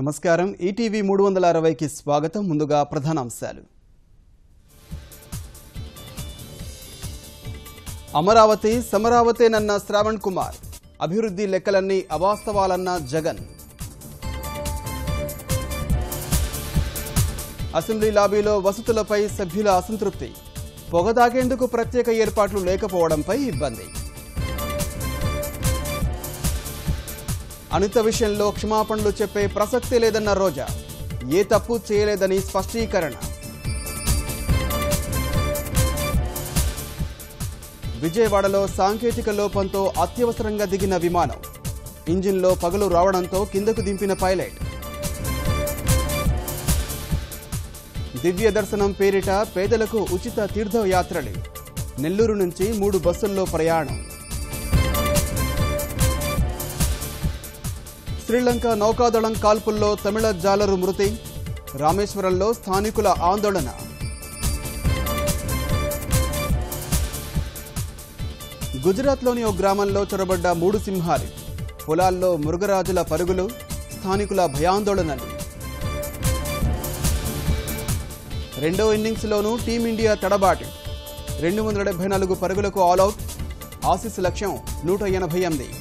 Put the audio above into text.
నమస్కారం ఈటీవీ 360కి స్వాగతం ముందుగా ప్రధానాంశాలు అమరావతి సమరావతేనన్న శ్రావణ్ కుమార్ అభివృద్ధి లెక్కలన్నీ అవాస్తవాలన్న జగన్ అసెంబ్లీ లాబీలో వసతులపై సభ్యుల అసంతృప్తి పొగదాగేందుకు ప్రత్యేక ఏర్పాట్లు లేకపోవడంపై ఇబ్బంది అనిత విషయంలో క్షమాపణలు చెప్పే ప్రసక్తి లేదన్న రోజా ఏ తప్పు చేయలేదని స్పష్టీకరణ విజయవాడలో సాంకేతిక లోపంతో అత్యవసరంగా దిగిన విమానం ఇంజిన్లో పగులు రావడంతో కిందకు దింపిన పైలట్ దివ్య దర్శనం పేరిట పేదలకు ఉచిత తీర్థయాత్రలు నెల్లూరు నుంచి 3 బస్సుల్లో ప్రయాణం శ్రీలంక నౌకాదళం కాల్పుల్లో తమిళ జాలరు మృతి రామేశ్వరంలో స్థానికుల ఆందోళన గుజరాత్లోని ఓ గ్రామంలో చొరబడ్డ 3 సింహాలు పొలాల్లో మృగరాజుల పరుగులు స్థానికుల భయాందోళనలు రెండో ఇన్నింగ్స్లోనూ టీమిండియా తడబాటు 274 పరుగులకు ఆలౌట్ ఆసీస్ లక్ష్యం 188